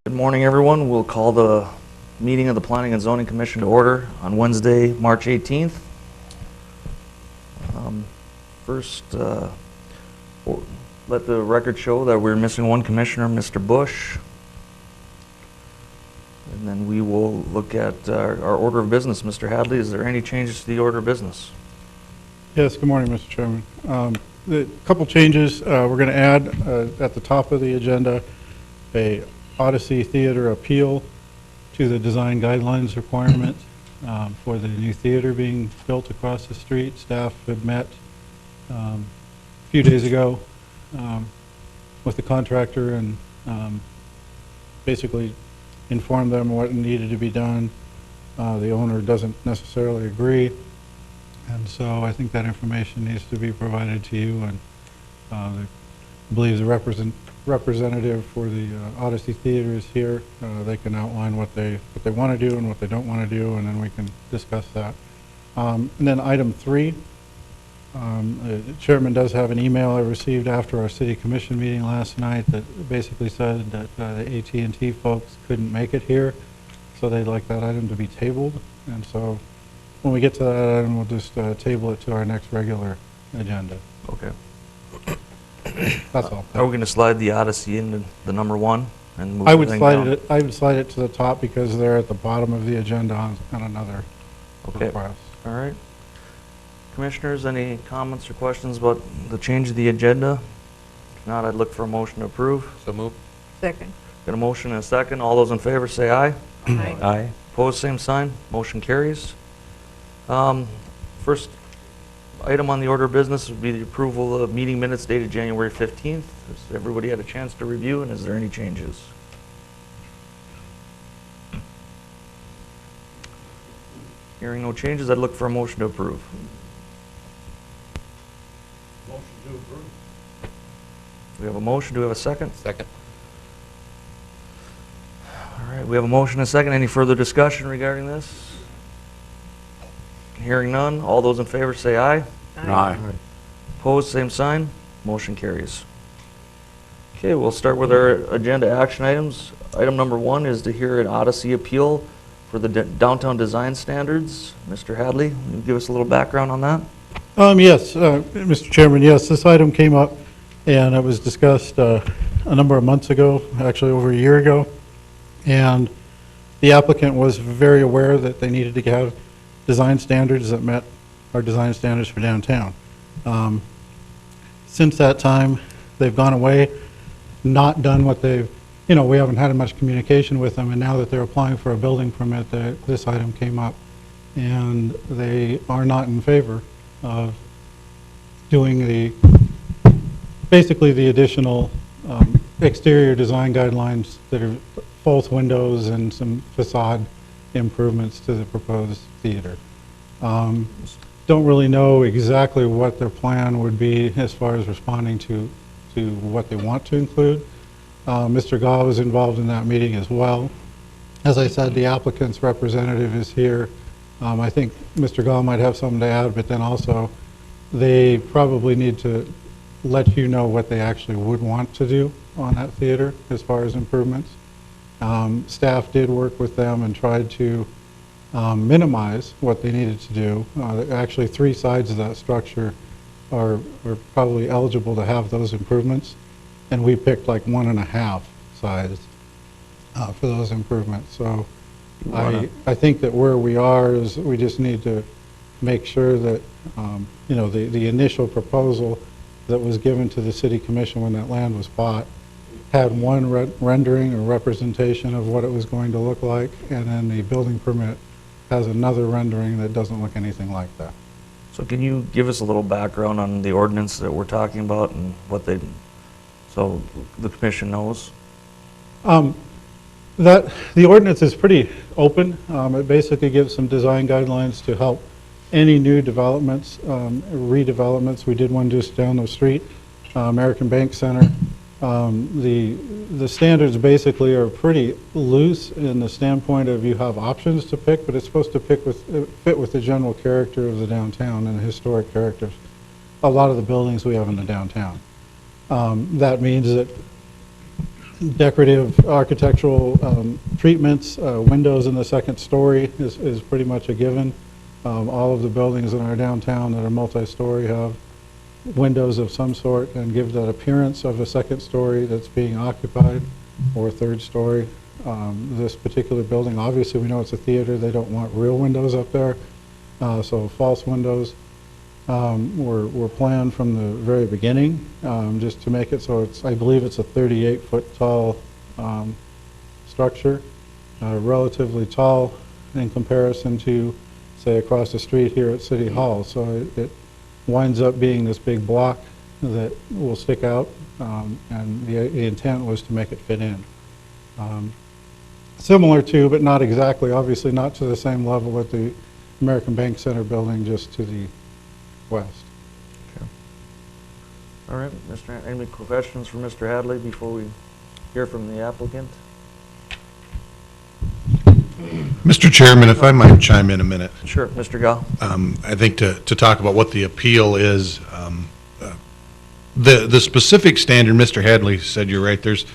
Good morning, everyone. We'll call the meeting of the Planning and Zoning Commission to order on Wednesday, March 18th. First, let the record show that we're missing one commissioner, Mr. Bush. And then we will look at our order of business. Mr. Hadley, is there any changes to the order of business? Yes, good morning, Mr. Chairman. A couple changes. We're going to add at the top of the agenda a Odyssey Theater appeal to the design guidelines requirement for the new theater being built across the street. Staff had met a few days ago with the contractor and basically informed them what needed to be done. The owner doesn't necessarily agree, and so I think that information needs to be provided to you, and I believe the representative for the Odyssey Theater is here. They can outline what they want to do and what they don't want to do, and then we can discuss that. And then item 3, the chairman does have an email I received after our city commission meeting last night that basically said that the AT&T folks couldn't make it here, so they'd like that item to be tabled. And so when we get to that item, we'll just table it to our next regular agenda. Okay. That's all. Are we going to slide the Odyssey into the number 1 and move I would everything down? I would slide it to the top because they're at the bottom of the agenda on another request. All right. Commissioners, any comments or questions about the change of the agenda? If not, I'd look for a motion to approve. So move. Second. Got a motion and a second. All those in favor say aye. Aye. Aye. Opposed, same sign. Motion carries. First item on the order of business would be the approval of meeting minutes dated January 15th. Has everybody had a chance to review, and is there any changes? Hearing no changes, I'd look for a motion to approve. Motion to approve. We have a motion. Do we have a second? Second. All right, we have a motion and a second. Any further discussion regarding this? Hearing none. All those in favor say aye. Aye. Opposed, same sign. Motion carries. Okay, we'll start with our agenda action items. Item number 1 is to hear an Odyssey appeal for the downtown design standards. Mr. Hadley, can you give us a little background on that? Yes, Mr. Chairman, yes, this item came up and it was discussed a number of months ago, actually over a year ago. And the applicant was very aware that they needed to have design standards that met our design standards for downtown. Since that time, they've gone away, not done what they've, we haven't had much communication with them, and now that they're applying for a building permit, this item came up. And they are not in favor of doing basically the additional exterior design guidelines that are false windows and some facade improvements to the proposed theater. Don't really know exactly what their plan would be as far as responding to what they want to include. Mr. Gaw was involved in that meeting as well. As I said, the applicant's representative is here. I think Mr. Gaw might have something to add, but then also they probably need to let you know what they actually would want to do on that theater as far as improvements. Staff did work with them and tried to minimize what they needed to do. Actually, 3 sides of that structure are probably eligible to have those improvements, and we picked like 1.5 sides for those improvements. So I think that where we are is we just need to make sure that the initial proposal that was given to the city commission when that land was bought had one rendering or representation of what it was going to look like, and then the building permit has another rendering that doesn't look anything like that. So can you give us a little background on the ordinance that we're talking about and so the commission knows? The ordinance is pretty open. It basically gives some design guidelines to help any new developments, redevelopments. We did one just down the street, American Bank Center. The standards basically are pretty loose in the standpoint of you have options to pick, but it's supposed to fit with the general character of the downtown and the historic characters. A lot of the buildings we have in the downtown. That means that decorative architectural treatments. Windows in the second story is pretty much a given. All of the buildings in our downtown that are multi-story have windows of some sort and give that appearance of a second story that's being occupied or a third story. This particular building, obviously we know it's a theater, they don't want real windows up there, so false windows were planned from the very beginning, just to make it so it's, I believe it's a 38-foot tall structure, relatively tall in comparison to, say, across the street here at City Hall. So it winds up being this big block that will stick out, and the intent was to make it fit in. Similar to, but not exactly, obviously not to the same level at the American Bank Center building, just to the west. Okay. All right, any questions for Mr. Hadley before we hear from the applicant? Mr. Chairman, if I might chime in a minute. Sure, Mr. Gah. I think to talk about what the appeal is, the specific standard, Mr. Hadley said, you're right, there's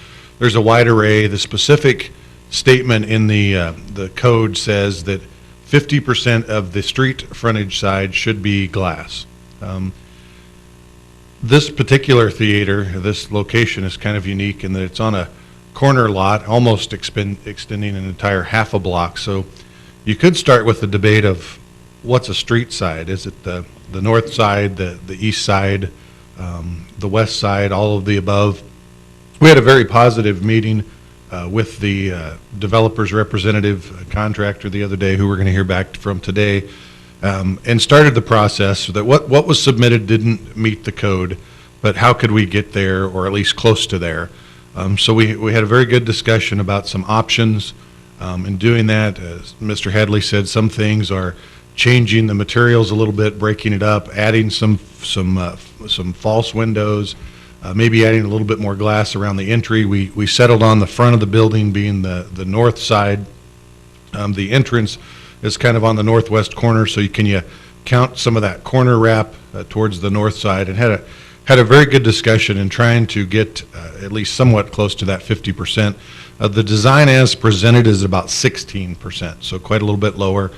a wide array. The specific statement in the code says that 50% of the street frontage side should be glass. This particular theater, this location is kind of unique in that it's on a corner lot, almost extending an entire half a block. So you could start with the debate of what's a street side. Is it the north side, the east side, the west side, all of the above? We had a very positive meeting with the developer's representative contractor the other day, who we're going to hear back from today, and started the process so that what was submitted didn't meet the code, but how could we get there, or at least close to there? So we had a very good discussion about some options. In doing that, as Mr. Hadley said, some things are changing the materials a little bit, breaking it up, adding some false windows, maybe adding a little bit more glass around the entry. We settled on the front of the building being the north side. The entrance is kind of on the northwest corner, so can you count some of that corner wrap towards the north side, and had a very good discussion in trying to get at least somewhat close to that 50%. The design as presented is about 16%, so quite a little bit lower.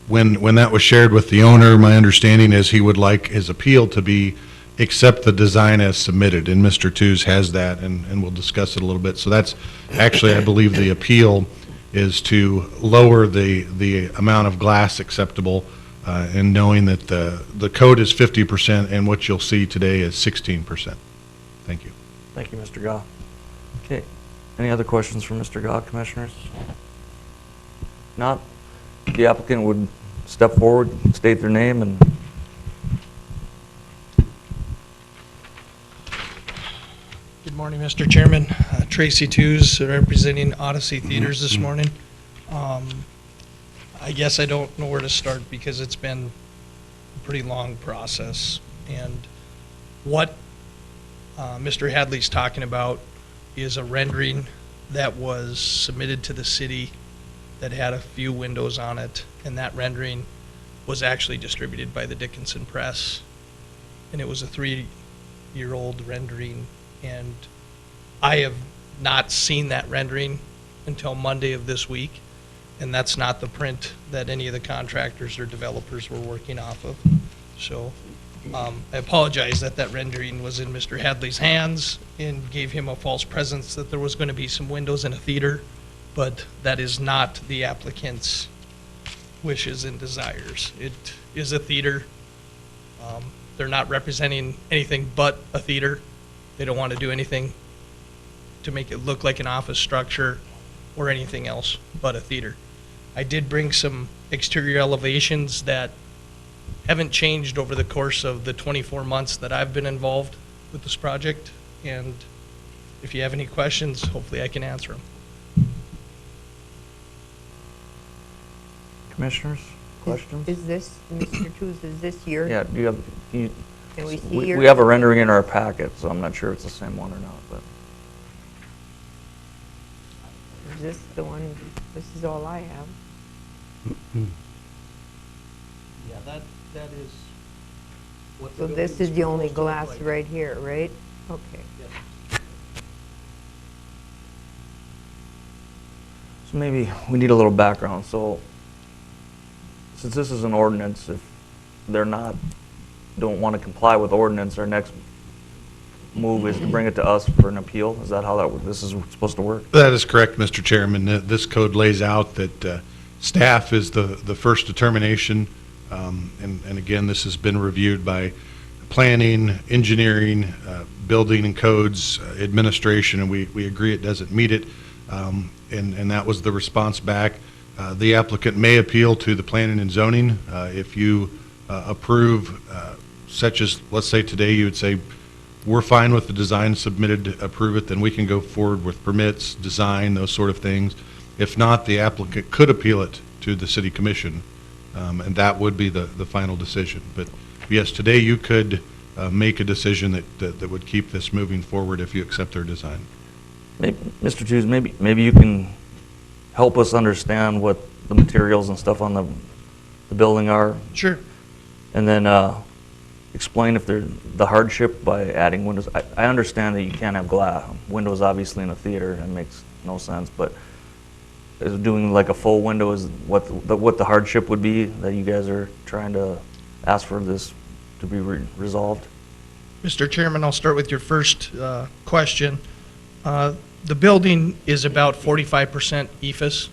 When that was shared with the owner, my understanding is he would like his appeal to be accept the design as submitted, and Mr. Tews has that, and we'll discuss it a little bit. So that's actually, I believe, the appeal is to lower the amount of glass acceptable, and knowing that the code is 50% and what you'll see today is 16%. Thank you. Thank you, Mr. Gah. Okay, any other questions for Mr. Gah, commissioners? Not, the applicant would step forward, state their name, and Good morning, Mr. Chairman. Tracy Tews, representing Odyssey Theaters this morning. I guess I don't know where to start because it's been a pretty long process. And what Mr. Hadley's talking about is a rendering that was submitted to the city that had a few windows on it, and that rendering was actually distributed by the Dickinson Press. And it was a 3-year-old rendering, and I have not seen that rendering until Monday of this week, and that's not the print that any of the contractors or developers were working off of. So I apologize that that rendering was in Mr. Hadley's hands and gave him a false presence that there was going to be some windows in a theater, but that is not the applicant's wishes and desires. It is a theater. They're not representing anything but a theater. They don't want to do anything to make it look like an office structure or anything else but a theater. I did bring some exterior elevations that haven't changed over the course of the 24 months that I've been involved with this project, and if you have any questions, hopefully I can answer them. commissioners, questions? Is this, Mr. Tews, is this your? Yeah, do you have, Can we see we your? we have a rendering in our packet, so I'm not sure if it's the same one or not, but. Is this the one, this is all I have. Yeah, that is what So this is the only glass right here, right? Okay. So maybe we need a little background. So since this is an ordinance, if they're not, don't want to comply with ordinance, our next move is to bring it to us for an appeal? Is that how this is supposed to work? That is correct, Mr. Chairman. This code lays out that staff is the first determination. And again, this has been reviewed by planning, engineering, building and codes, administration, and we agree it doesn't meet it. And that was the response back. The applicant may appeal to the planning and zoning. If you approve, such as, let's say today, you would say, we're fine with the design submitted, to approve it, then we can go forward with permits, design, those sort of things. If not, the applicant could appeal it to the city commission, and that would be the final decision. But yes, today you could make a decision that would keep this moving forward if you accept their design. Mr. Tews, maybe you can help us understand what the materials and stuff on the building are, Sure. and then explain if the hardship by adding windows. I understand that you can't have windows obviously in a theater, it makes no sense, but is doing like a full window is what the hardship would be that you guys are trying to ask for this to be resolved? Mr. Chairman, I'll start with your first question. The building is about 45% EFS,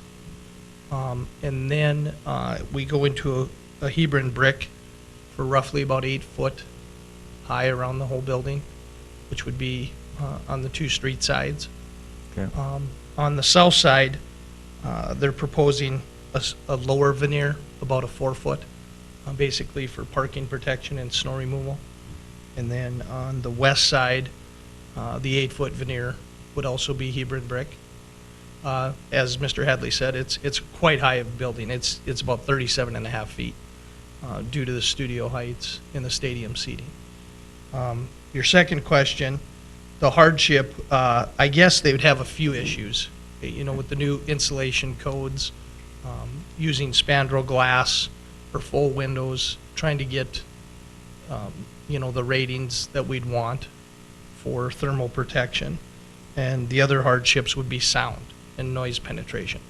and then we go into a Hebron brick for roughly about 8 foot high around the whole building, which would be on the two street sides. Okay. On the south side, they're proposing a lower veneer, about a 4 foot, basically for parking protection and snow removal. And then on the west side, the 8 foot veneer would also be Hebron brick. As Mr. Hadley said, it's quite high of a building. It's about 37.5 feet due to the studio heights and the stadium seating. Your second question, the hardship, I guess they would have a few issues, with the new insulation codes, using spandrel glass or full windows, trying to get, the ratings that we'd want for thermal protection. And the other hardships would be sound and noise penetration.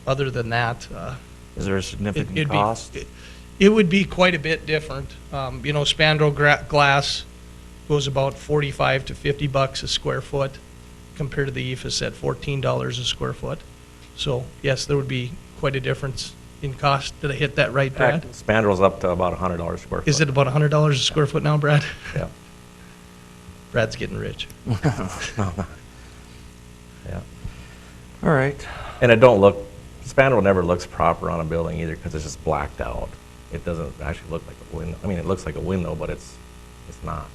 Other than that, Is there a it'd significant be, cost? it would be quite a bit different. Spandrel glass goes about $45 to $50 a square foot compared to the EFS at $14 a square foot. So yes, there would be quite a difference in cost. Did I hit that right, Brad? Spandrel's up to about $100 a square foot. Is it about $100 a square foot now, Brad? Yeah. Brad's getting rich. Yeah. All right. And spandrel never looks proper on a building either because it's just blacked out. It doesn't actually look like a window. I mean, it looks like a window, but it's not.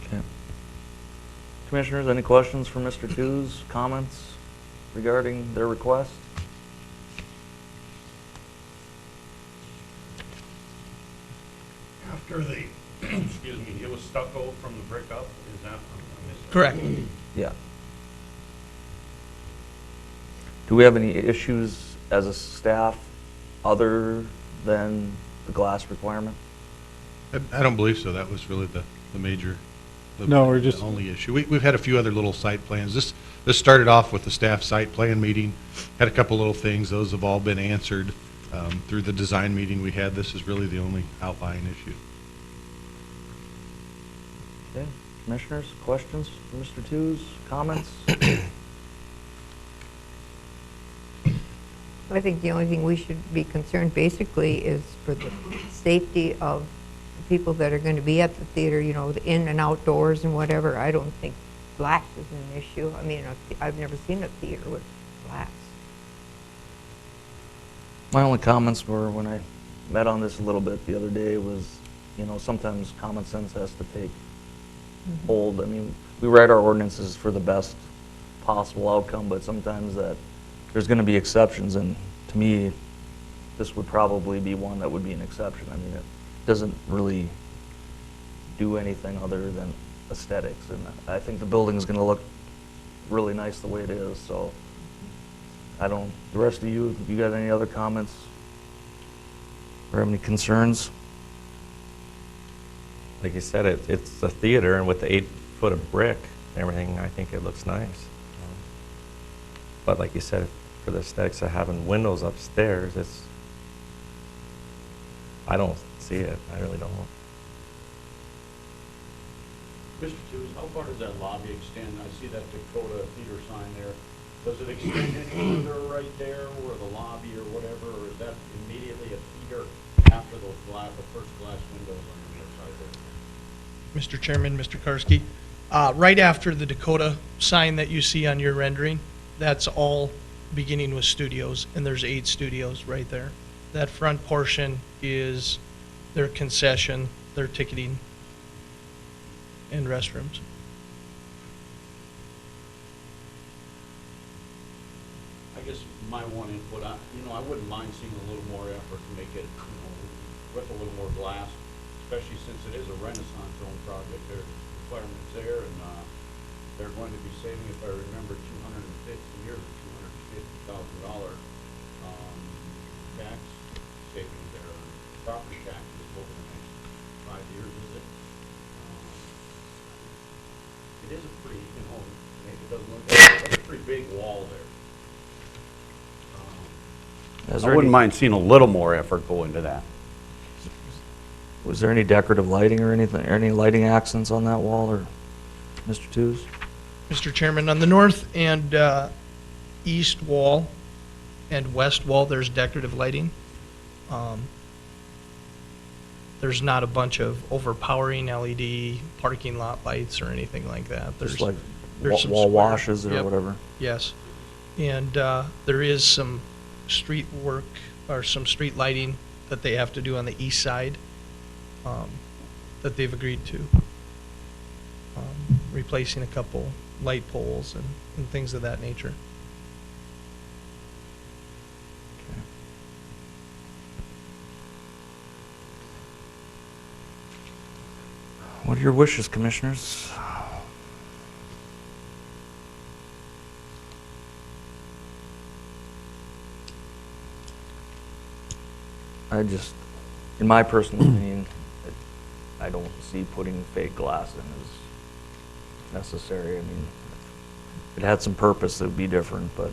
Okay. Commissioners, any questions for Mr. Tews? Comments regarding their request? After the, excuse me, it was stucco from the brick up, is that? Correct. Yeah. Do we have any issues as a staff other than the glass requirement? I don't believe so. That was really the major, No, we're just- the only issue. We've had a few other little site plans. This started off with the staff site plan meeting, had a couple little things. Those have all been answered through the design meeting we had. This is really the only outlying issue. Okay. Commissioners, questions for Mr. Tews? Comments? I think the only thing we should be concerned basically is for the safety of the people that are going to be at the theater, the in and outdoors and whatever. I don't think glass is an issue. I mean, I've never seen a theater with glass. My only comments were when I met on this a little bit the other day was, sometimes common sense has to take hold. I mean, we write our ordinances for the best possible outcome, but sometimes there's going to be exceptions, and to me, this would probably be one that would be an exception. I mean, it doesn't really do anything other than aesthetics, and I think the building's going to look really nice the way it is, so the rest of you got any other comments or have any concerns? Like you said, it's a theater, and with the 8 foot of brick, and everything, I think it looks nice. But like you said, for the aesthetics of having windows upstairs, I don't see it, I really don't. Mr. Tooze, how far does that lobby extend? I see that Dakota theater sign there. Does it extend any further right there, or the lobby or whatever, or is that immediately a theater after those the first glass windows on the other side there? Mr. Chairman, Mr. Karski, right after the Dakota sign that you see on your rendering, that's all beginning with studios, and there's 8 studios right there. That front portion is their concession, their ticketing, and restrooms. I guess my one input, I wouldn't mind seeing a little more effort to make it, with a little more glass, especially since it is a Renaissance zone project. There's requirements there, and they're going to be saving, if I remember, 250 years or $250,000 tax savings there, on property taxes over the next 5 years, is it? It is a pretty, maybe it doesn't look like it's a pretty big wall there. Is I there wouldn't any- mind seeing a little more effort go into that. Was there any decorative lighting or anything, or any lighting accents on that wall, or Mr. Tooze? Mr. Chairman, on the north and east wall and west wall, there's decorative lighting. There's not a bunch of overpowering LED parking lot lights or anything like that. Just like there's some wall square- washes or yep. whatever? Yes. And there is some street work or some street lighting that they have to do on the east side that they've agreed to. Replacing a couple light poles and things of that nature. What are your wishes, commissioners? I just, in my personal opinion, I don't see putting fake glass in as necessary. I mean, if it had some purpose, it would be different, but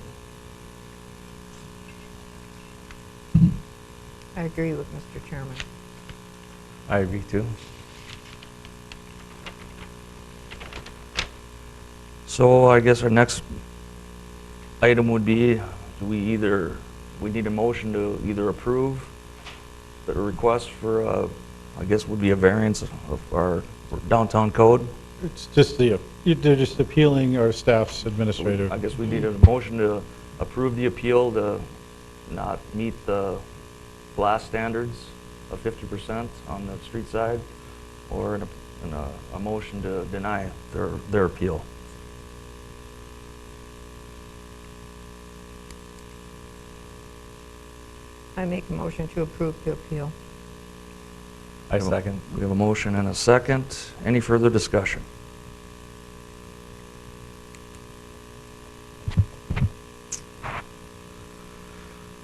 I agree with Mr. Chairman. I agree too. so I guess our next item would be, we need a motion to either approve the request for, I guess would be a variance of our downtown code. It's just they're just appealing our staff's administrative. I guess we need a motion to approve the appeal to not meet the glass standards of 50% on the street side, or a motion to deny their appeal. I make a motion to approve the appeal. I second. We have a motion and a second. Any further discussion?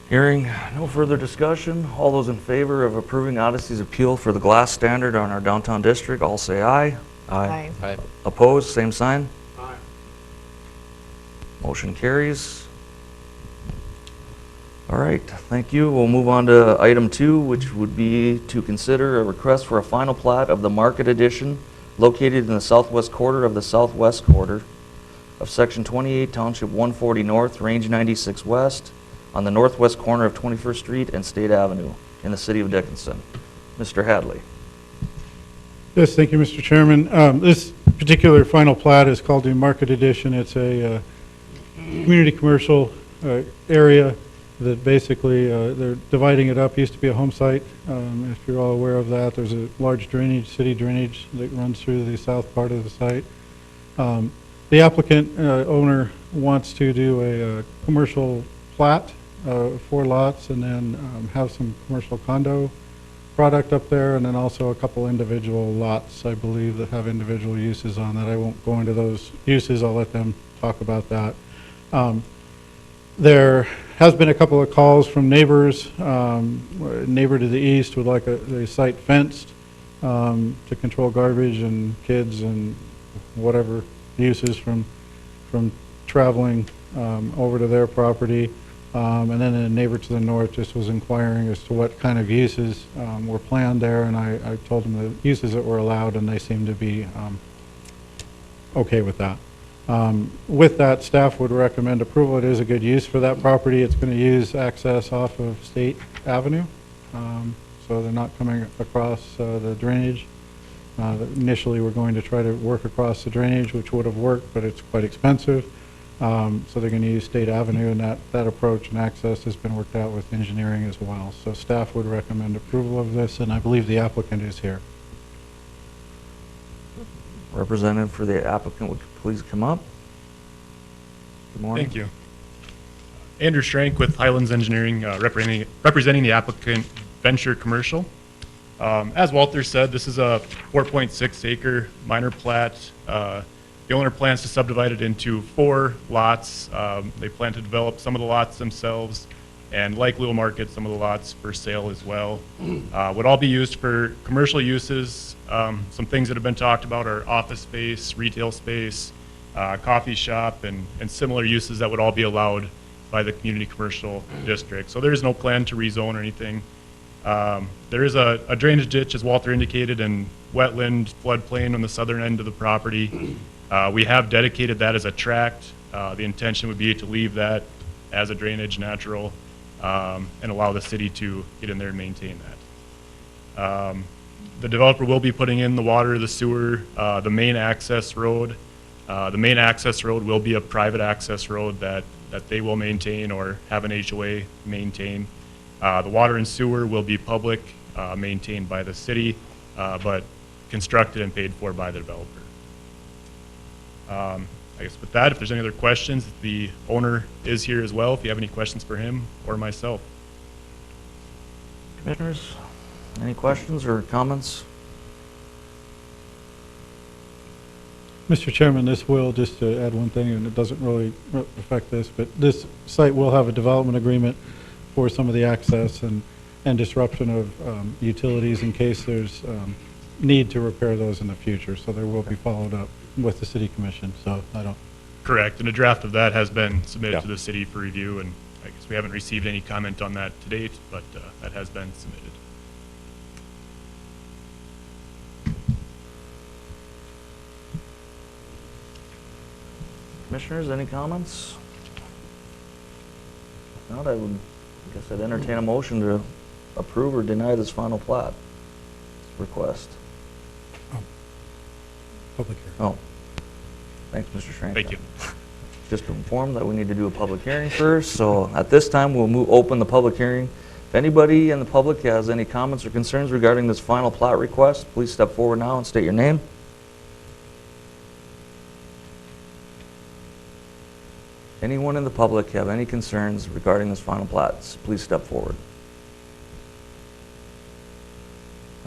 Hearing no further discussion, all those in favor of approving Odyssey's appeal for the glass standard on our downtown district, all say aye. Aye. Opposed, same sign. Aye. Motion carries. All right, thank you. We'll move on to item 2, which would be to consider a request for a final plat of the Market Edition located in the southwest quarter of the southwest quarter of Section 28, Township 140 North, Range 96 West, on the northwest corner of 21st Street and State Avenue in the city of Dickinson. Mr. Hadley. Yes, thank you, Mr. Chairman. This particular final plat is called the Market Edition. It's a community commercial area that basically, they're dividing it up. Used to be a home site, if you're all aware of that. There's a large drainage, city drainage that runs through the south part of the site. The applicant, owner, wants to do a commercial plat, 4 lots, and then have some commercial condo product up there, and then also a couple individual lots, I believe, that have individual uses on that. I won't go into those uses. I'll let them talk about that. There has been a couple of calls from neighbors. A neighbor to the east would like the site fenced to control garbage and kids and whatever, uses from traveling over to their property. And then a neighbor to the north just was inquiring as to what kind of uses were planned there, and I told them the uses that were allowed, and they seemed to be okay with that. With that, staff would recommend approval. It is a good use for that property. It's going to use access off of State Avenue, so they're not coming across the drainage. Initially, we're going to try to work across the drainage, which would have worked, but it's quite expensive. So they're going to use State Avenue, and that approach and access has been worked out with engineering as well. So staff would recommend approval of this, and I believe the applicant is here. Representative for the applicant would please come up. Good morning. Thank you. Andrew Schrank with Highlands Engineering, representing the applicant Venture Commercial. As Walter said, this is a 4.6 acre minor plat. The owner plans to subdivide it into 4 lots. They plan to develop some of the lots themselves and likely will market some of the lots for sale as well. Would all be used for commercial uses. Some things that have been talked about are office space, retail space, coffee shop, and similar uses that would all be allowed by the community commercial district. So there is no plan to rezone or anything. There is a drainage ditch, as Walter indicated, and wetland floodplain on the southern end of the property. We have dedicated that as a tract. The intention would be to leave that as a drainage natural and allow the city to get in there and maintain that. The developer will be putting in the water, the sewer, the main access road. The main access road will be a private access road that they will maintain or have an HOA maintain. The water and sewer will be public, maintained by the city, but constructed and paid for by the developer. I guess with that, if there's any other questions, the owner is here as well, if you have any questions for him or myself. Commissioners, any questions or comments? Mr. Chairman, this will, just to add one thing, and it doesn't really affect this, but this site will have a development agreement for some of the access and disruption of utilities in case there's need to repair those in the future. So there will be followed up with the city commission, so I don't. Correct, and a draft of that has been submitted Yeah. to the city for review, and I guess we haven't received any comment on that to date, but that has been submitted. Commissioners, any comments? If not, I guess I'd entertain a motion to approve or deny this final plat request. Public hearing. Oh, thanks, Mr. Schrank. Thank you. Just to inform that we need to do a public hearing first, so at this time, we'll open the public hearing. If anybody in the public has any comments or concerns regarding this final plat request, please step forward now and state your name. Anyone in the public have any concerns regarding this final plats, please step forward.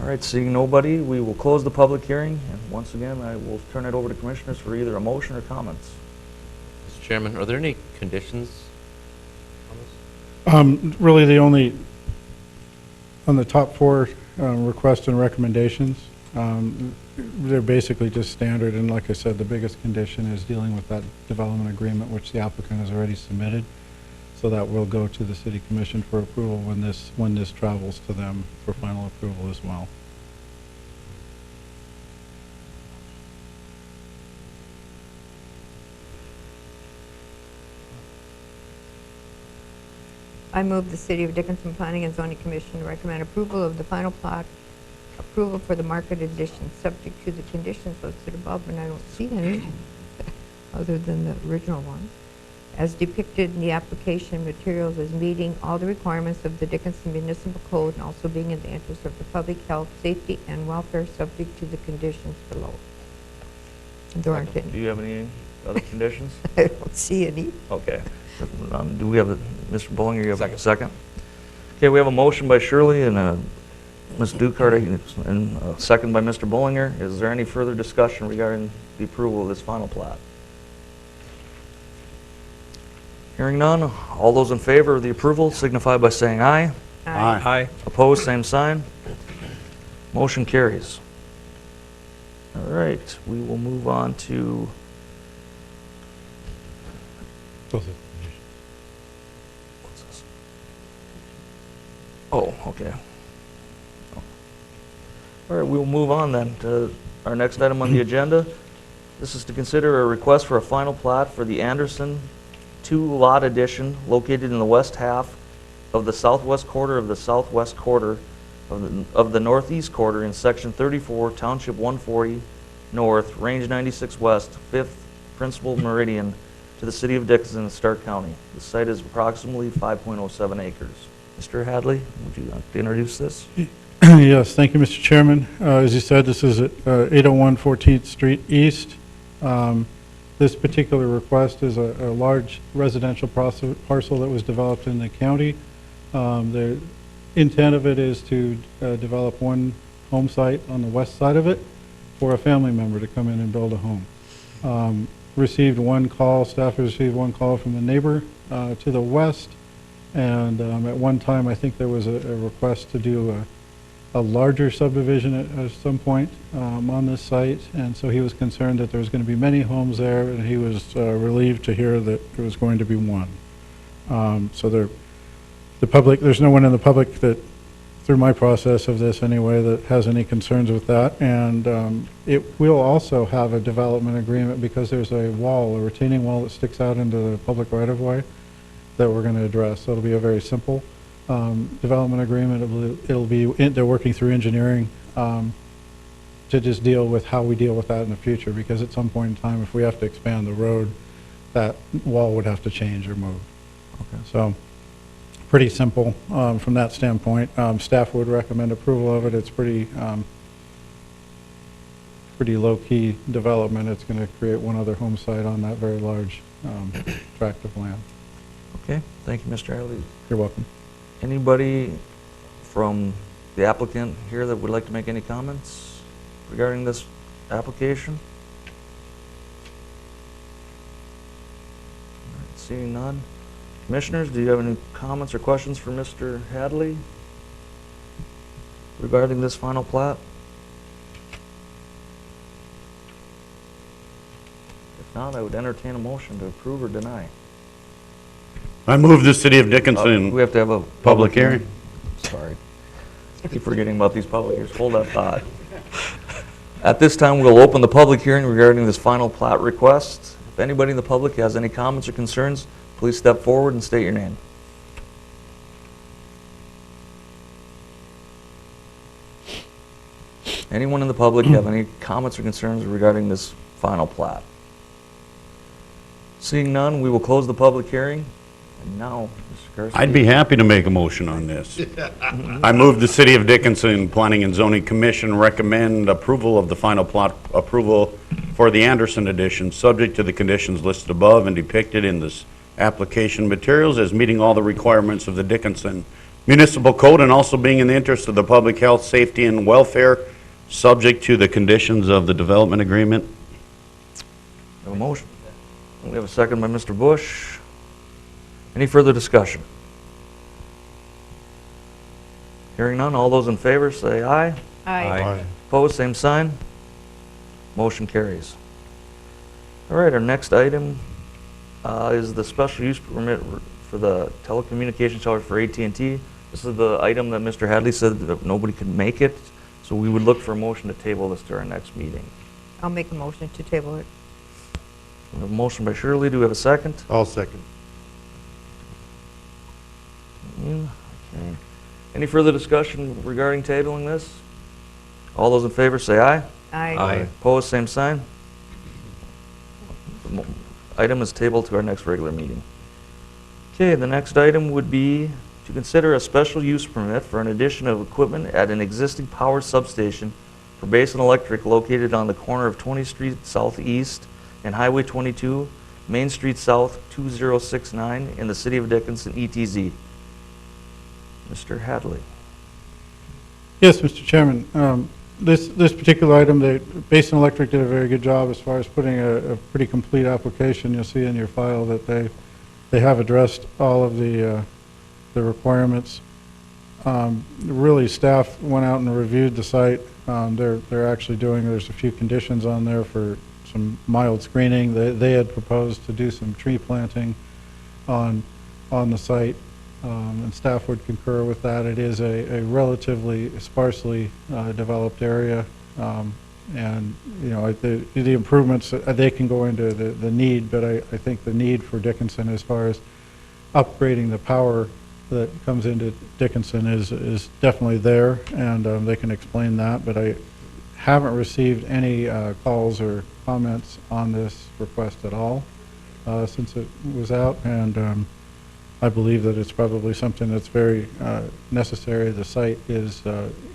All right, seeing nobody, we will close the public hearing, and once again, I will turn it over to commissioners for either a motion or comments. Mr. Chairman, are there any conditions on this? Really, the only, on the top 4 requests and recommendations, they're basically just standard, and like I said, the biggest condition is dealing with that development agreement, which the applicant has already submitted. So that will go to the city commission for approval when this travels to them for final approval as well. I move the City of Dickinson Planning and Zoning Commission to recommend approval of the final plot, approval for the market addition, subject to the conditions listed above, and I don't see any other than the original one, as depicted in the application materials as meeting all the requirements of the Dickinson Municipal Code and also being in the interest of the public health, safety, and welfare, subject to the conditions below. There aren't Do any. you have any other conditions? I don't see any. Okay. Do we have, Mr. Bollinger, you have a second? Okay, we have a motion by Shirley and Ms. Dukart and a second by Mr. Bollinger. Is there any further discussion regarding the approval of this final plat? Hearing none, all those in favor of the approval signify by saying aye. Aye. Opposed, same sign. Motion carries. All right, we will move on to Those are- What's this? Oh, okay. All right, we'll move on then to our next item on the agenda. This is to consider a request for a final plat for the Anderson two-lot addition located in the west half of the southwest quarter of the southwest quarter of the northeast quarter in section 34, township 140 north, range 96 west, 5th principal meridian to the city of Dickinson, Stark County. The site is approximately 5.07 acres. Mr. Hadley, would you like to introduce this? Yes, thank you, Mr. Chairman. As you said, this is at 801 14th Street East. This particular request is a large residential parcel that was developed in the county. The intent of it is to develop one home site on the west side of it for a family member to come in and build a home. Received one call, staff received one call from the neighbor to the west, and at one time I think there was a request to do a larger subdivision at some point on this site, and so he was concerned that there was going to be many homes there, and he was relieved to hear that there was going to be one. So the public, there's no one in the public that, through my process of this anyway, that has any concerns with that, and it will also have a development agreement because there's a wall, a retaining wall that sticks out into the public right-of-way that we're going to address. So it'll be a very simple development agreement. It'll be, they're working through engineering to just deal with how we deal with that in the future, because at some point in time, if we have to expand the road, that wall would have to change or move. Okay. So pretty simple from that standpoint. Staff would recommend approval of it. It's pretty low-key development. It's going to create one other home site on that very large tract of land. Okay, thank you, Mr. Hadley. You're welcome. Anybody from the applicant here that would like to make any comments regarding this application? All right, seeing none. Commissioners, do you have any comments or questions for Mr. Hadley regarding this final plat? If not, I would entertain a motion to approve or deny. I move the city of Dickinson. We have to have a Public hearing. Sorry. Keep forgetting about these public hearings. Hold that thought. At this time, we'll open the public hearing regarding this final plat request. If anybody in the public has any comments or concerns, please step forward and state your name. Anyone in the public have any comments or concerns regarding this final plat? Seeing none, we will close the public hearing. And now, Mr. Karski. I'd be happy to make a motion on this. I move the city of Dickinson Planning and Zoning Commission recommend approval of the final plot approval for the Anderson addition, subject to the conditions listed above and depicted in this application materials as meeting all the requirements of the Dickinson Municipal Code and also being in the interest of the public health, safety, and welfare, subject to the conditions of the development agreement. We have a motion. We have a second by Mr. Bush. Any further discussion? Hearing none, all those in favor say aye. Aye. Opposed, same sign. Motion carries. All right, our next item is the special use permit for the telecommunications tower for AT&T. This is the item that Mr. Hadley said that nobody could make it, so we would look for a motion to table this to our next meeting. I'll make a motion to table it. We have a motion by Shirley. Do we have a second? I'll second. Okay. Any further discussion regarding tabling this? All those in favor say aye. Aye. Opposed, same sign. The item is tabled to our next regular meeting. Okay, the next item would be to consider a special use permit for an addition of equipment at an existing power substation for Basin Electric located on the corner of 20th Street Southeast and Highway 22, Main Street South 2069 in the city of Dickinson, ETZ. Mr. Hadley. Yes, Mr. Chairman. This particular item, Basin Electric did a very good job as far as putting a pretty complete application. You'll see in your file that they have addressed all of the requirements. Really, staff went out and reviewed the site. They're actually doing, there's a few conditions on there for some mild screening. They had proposed to do some tree planting on the site, and staff would concur with that. It is a relatively sparsely developed area, and, you know, the improvements, they can go into the need, but I think the need for Dickinson as far as upgrading the power that comes into Dickinson is definitely there, and they can explain that, but I haven't received any calls or comments on this request at all since it was out, and I believe that it's probably something that's very necessary. The site is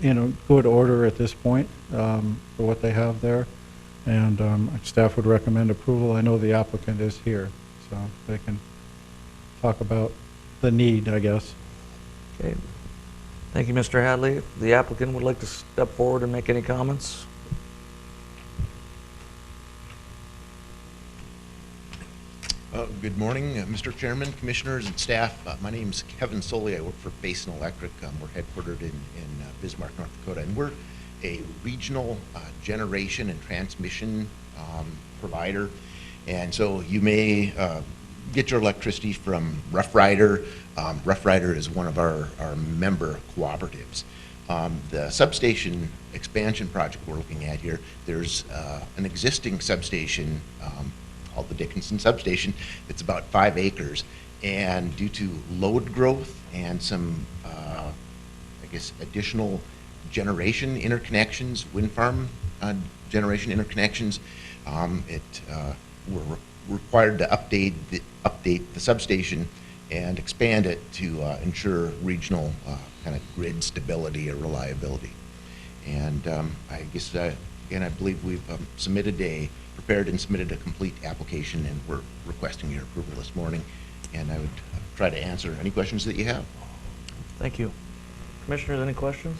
in a good order at this point for what they have there, and staff would recommend approval. I know the applicant is here, so they can talk about the need, I guess. Okay. Thank you, Mr. Hadley. If the applicant would like to step forward and make any comments. Good morning, Mr. Chairman, Commissioners, and staff. My name is Kevin Soley. I work for Basin Electric. We're headquartered in Bismarck, North Dakota, and we're a regional generation and transmission provider. And so you may get your electricity from Rough Rider. Rough Rider is one of our member cooperatives. The substation expansion project we're looking at here, there's an existing substation called the Dickinson Substation. It's about 5 acres, and due to load growth and some, I guess, additional generation interconnections, wind farm generation interconnections, we're required to update the substation and expand it to ensure regional kind of grid stability or reliability. And I guess, again, I believe we've prepared and submitted a complete application, and we're requesting your approval this morning. And I would try to answer any questions that you have. Thank you. Commissioners, any questions?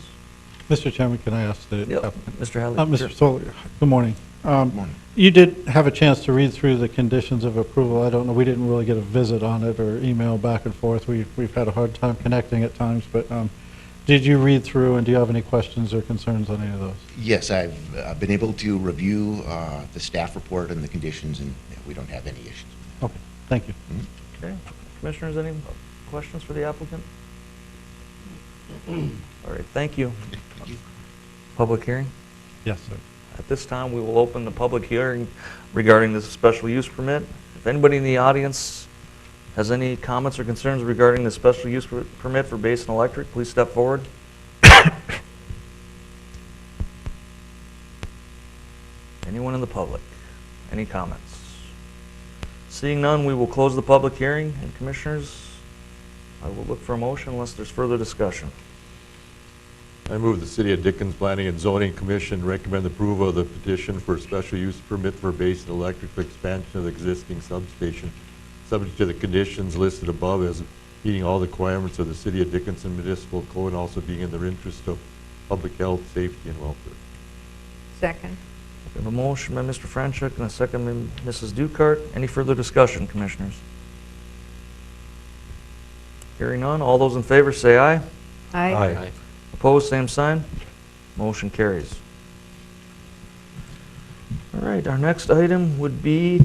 Mr. Chairman, can I ask the Yep. applicant? Mr. Hadley. Mr. Solly, good morning. Good morning. You did have a chance to read through the conditions of approval. I don't know, we didn't really get a visit on it or email back and forth. We've had a hard time connecting at times, but did you read through, and do you have any questions or concerns on any of those? Yes, I've been able to review the staff report and the conditions, and we don't have any issues with that. Okay, thank you. Okay. Commissioners, any questions for the applicant? All right, thank you. Thank you. Public hearing? Yes, sir. At this time, we will open the public hearing regarding this special use permit. If anybody in the audience has any comments or concerns regarding the special use permit for Basin Electric, please step forward. Anyone in the public? Any comments? Seeing none, we will close the public hearing. And Commissioners, I will look for a motion unless there's further discussion. I move the City of Dickens Planning and Zoning Commission recommend approval of the petition for special use permit for Basin Electric for expansion of the existing substation, subject to the conditions listed above as meeting all the requirements of the City of Dickinson Municipal Code and also being in the interest of public health, safety, and welfare. Second. We have a motion by Mr. Franchuk and a second by Mrs. Dukart. Any further discussion, Commissioners? Hearing none, all those in favor say aye. Aye. Opposed, same sign. Motion carries. All right, our next item would be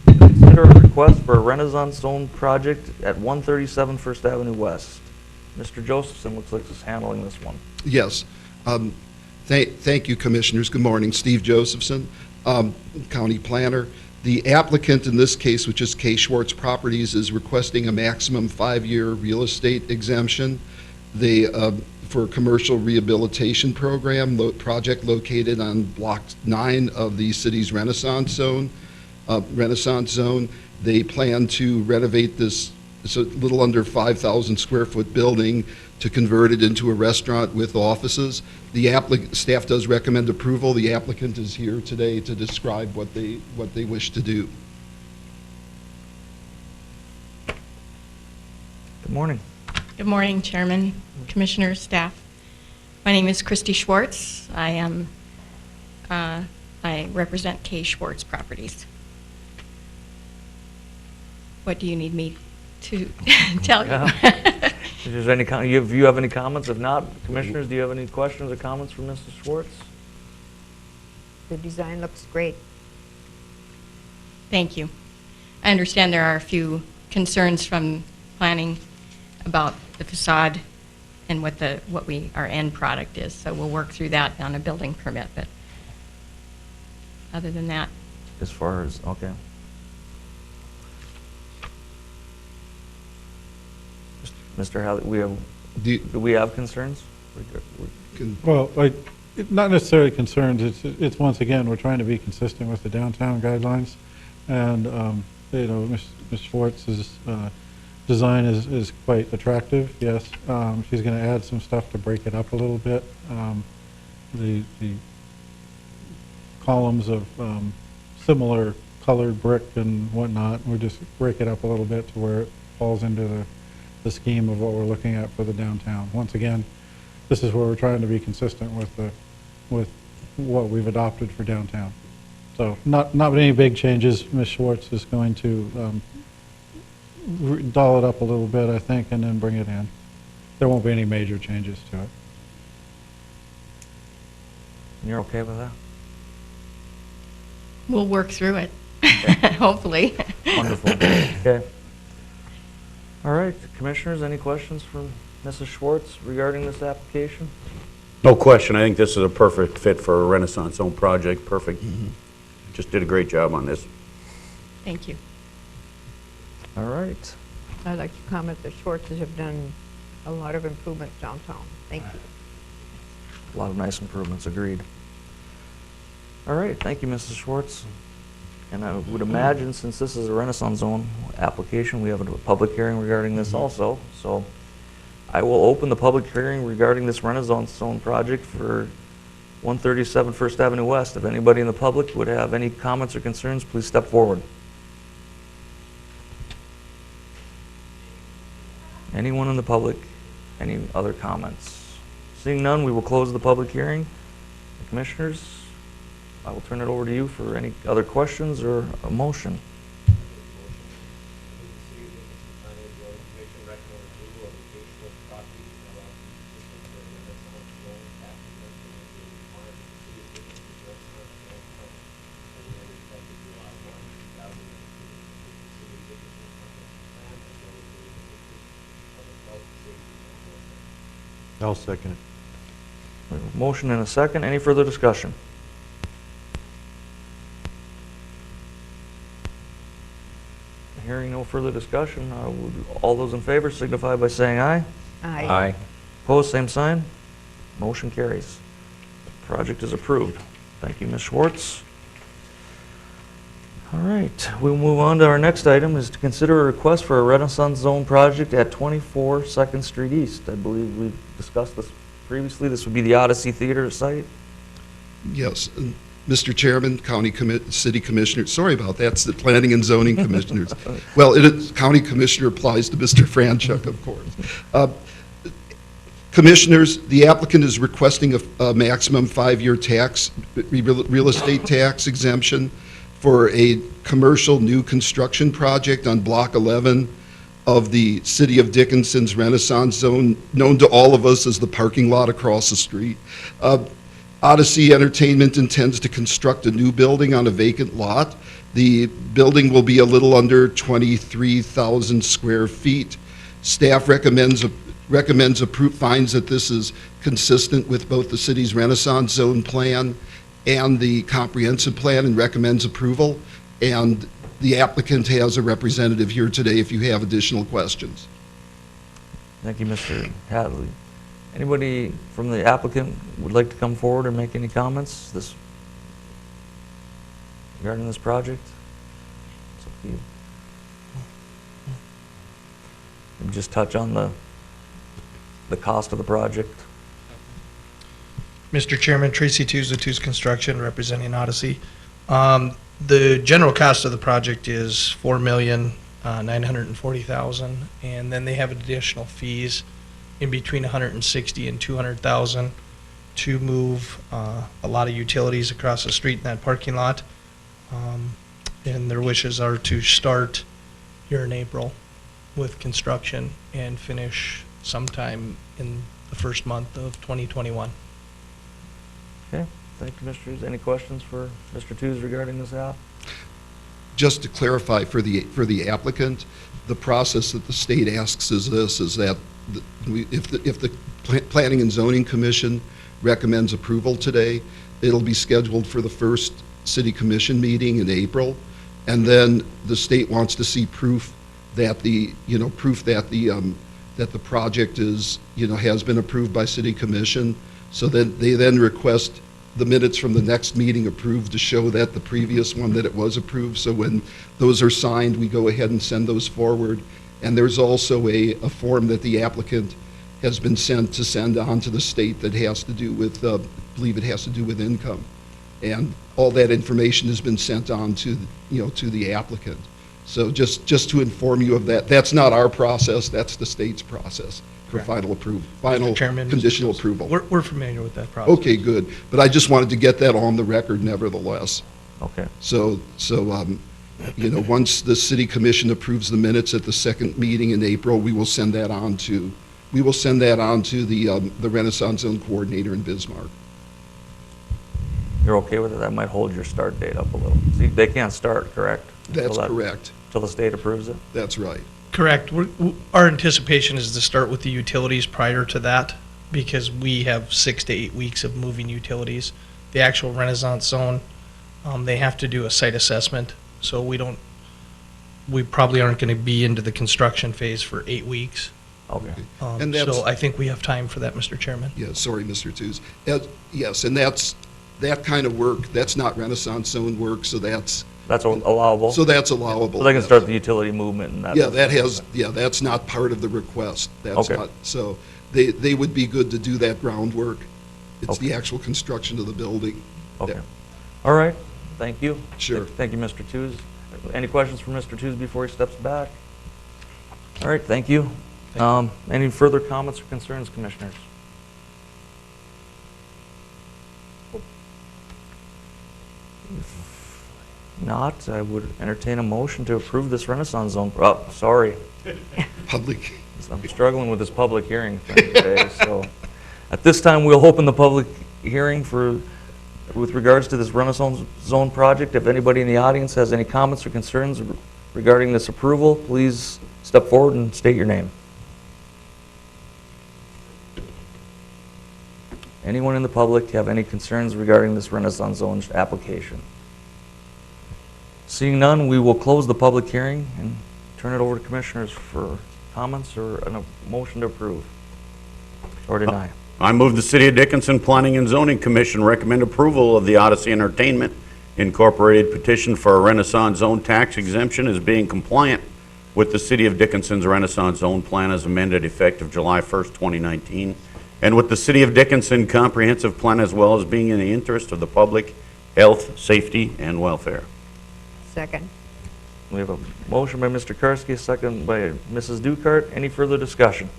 consider a request for a Renaissance Zone project at 137 First Avenue West. Mr. Josephson looks like he's handling this one. Yes. Thank you, Commissioners. Good morning. Steve Josephson, County Planner. The applicant in this case, which is K. Schwartz Properties, is requesting a maximum 5-year real estate exemption. They, for a commercial rehabilitation program, project located on Block 9 of the city's Renaissance Zone. They plan to renovate this, it's a little under 5,000 square foot building, to convert it into a restaurant with offices. The staff does recommend approval. The applicant is here today to describe what they wish to do. Good morning. Good morning, Chairman, Commissioners, staff. My name is Christy Schwartz. I represent K. Schwartz Properties. What do you need me to tell you? If there's any, if you have any comments, if not, Commissioners, do you have any questions or comments for Mrs. Schwartz? The design looks great. Thank you. I understand there are a few concerns from planning about the facade and what our end product is, so we'll work through that on a building permit, but other than that, As far as, okay. Mr. Hadley, do we have concerns? Well, not necessarily concerns, it's once again, we're trying to be consistent with the downtown guidelines. And, you know, Ms. Schwartz's design is quite attractive, yes. She's going to add some stuff to break it up a little bit. The columns of similar colored brick and whatnot, we just break it up a little bit to where it falls into the scheme of what we're looking at for the downtown. Once again, this is where we're trying to be consistent with what we've adopted for downtown. So not any big changes. Ms. Schwartz is going to doll it up a little bit, I think, and then bring it in. There won't be any major changes to it. You're okay with that? we'll work through it, hopefully. Wonderful. Okay. All right, Commissioners, any questions from Mrs. Schwartz regarding this application? No question, I think this is a perfect fit for a Renaissance Zone project, perfect. Just did a great job on this. Thank you. All right. I'd like to comment that Schwartz's have done a lot of improvements downtown. Thank you. A lot of nice improvements, agreed. All right, thank you, Mrs. Schwartz. And I would imagine, since this is a Renaissance Zone application, we have a public hearing regarding this also. So I will open the public hearing regarding this Renaissance Zone project for 137 First Avenue West. If anybody in the public would have any comments or concerns, please step forward. Anyone in the public, any other comments? Seeing none, we will close the public hearing. Commissioners, I will turn it over to you for any other questions or a motion. I'll second it. We have a motion and a second. Any further discussion? Hearing no further discussion, all those in favor signify by saying aye. Aye. Aye. Opposed, same sign. Motion carries. Project is approved. Thank you, Ms. Schwartz. All right, we'll move on to our next item, is to consider a request for a Renaissance Zone project at 24 2nd Street East. I believe we've discussed this previously. This would be the Odyssey Theater site. Yes, Mr. Chairman, City Commissioner, sorry about that, it's the Planning and Zoning Commissioners. Well, County Commissioner applies to Mr. Franchuk, of course. Commissioners, the applicant is requesting a maximum 5-year real estate tax exemption for a commercial new construction project on Block 11 of the City of Dickinson's Renaissance Zone, known to all of us as the parking lot across the street. Odyssey Entertainment intends to construct a new building on a vacant lot. The building will be a little under 23,000 square feet. Staff finds that this is consistent with both the city's Renaissance Zone plan and the comprehensive plan, and recommends approval. And the applicant has a representative here today if you have additional questions. Thank you, Mr. Hadley. Anybody from the applicant would like to come forward and make any comments regarding this project? It's up to you. And just touch on the cost of the project. Mr. Chairman, Tracy Tews of Tews Construction, representing Odyssey. The general cost of the project is $4,940,000, and then they have additional fees in between $160,000 and $200,000 to move a lot of utilities across the street in that parking lot. And their wishes are to start here in April with construction and finish sometime in the first month of 2021. Okay, thank you, Mr. Tews. Any questions for Mr. Tews regarding this app? just to clarify for the applicant, the process that the state asks is this, is that if the Planning and Zoning Commission recommends approval today, it'll be scheduled for the first city commission meeting in April, and then the state wants to see proof that the project is, has been approved by city commission. So then they then request the minutes from the next meeting approved to show that the previous one, that it was approved. So when those are signed, we go ahead and send those forward. And there's also a form that the applicant has been sent to send on to the state that has to do with, I believe it has to do with income. And all that information has been sent on to, to the applicant. So just to inform you of that, that's not our process, that's the state's process for final approval, final Mr. Chairman, conditional Mr. Joseph, approval. We're familiar with that process. Okay, good. But I just wanted to get that on the record nevertheless. Okay. So, once the city commission approves the minutes at the second meeting in April, we will send that on to the Renaissance Zone coordinator in Bismarck. You're okay with it? That might hold your start date up a little. See, they can't start, correct? That's correct. Till the state approves it? That's right. Correct. Our anticipation is to start with the utilities prior to that, because we have 6 to 8 weeks of moving utilities. The actual Renaissance Zone, they have to do a site assessment, so we probably aren't going to be into the construction phase for 8 weeks. Okay. And that's- So I think we have time for that, Mr. Chairman. Yeah, sorry, Mr. Tews. Yes, and that kind of work, that's not Renaissance Zone work, so that's allowable? So that's allowable. So they can yes. start the utility movement and that? Yeah, that's not part of the request. That's Okay. not, so they would be good to do that groundwork. It's Okay. the actual construction of the building. Okay. Yeah. All right, thank you. Sure. Thank you, Mr. Tews. Any questions for Mr. Tews before he steps back? All right, thank you. Any further comments or concerns, commissioners? If not, I would entertain a motion to approve this Renaissance Zone. Oh, sorry. Public. I'm struggling with this public hearing thing today, so. At this time, we'll open the public hearing with regards to this Renaissance Zone project. If anybody in the audience has any comments or concerns regarding this approval, please step forward and state your name. Anyone in the public have any concerns regarding this Renaissance Zone application? Seeing none, we will close the public hearing and turn it over to commissioners for comments or a motion to approve or deny. I move the City of Dickinson Planning and Zoning Commission recommend approval of the Odyssey Entertainment Incorporated petition for a Renaissance Zone tax exemption as being compliant with the City of Dickinson's Renaissance Zone plan as amended effective July 1st, 2019, and with the City of Dickinson comprehensive plan as well as being in the interest of the public health, safety, and welfare. Second. We have a motion by Mr. Karski, a second by Mrs. Dukart. Any further discussion?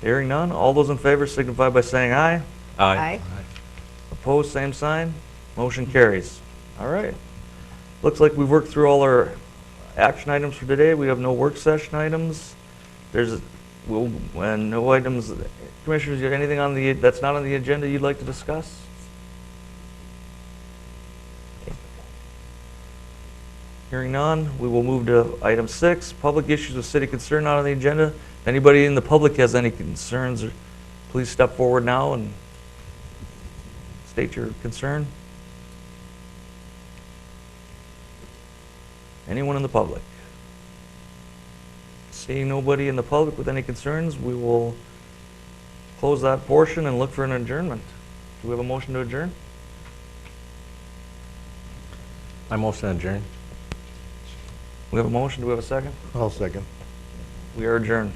Hearing none, all those in favor signify by saying aye. Aye. Opposed, same sign. Motion carries. All right. Looks like we've worked through all our action items for today. We have no work session items. And no items. Commissioners, you got anything that's not on the agenda you'd like to discuss? Hearing none, we will move to item 6, public issues of city concern not on the agenda. If anybody in the public has any concerns, please step forward now and state your concern. Anyone in the public? Seeing nobody in the public with any concerns, we will close that portion and look for an adjournment. Do we have a motion to adjourn? I motion to adjourn. We have a motion. Do we have a second? I'll second. We are adjourned.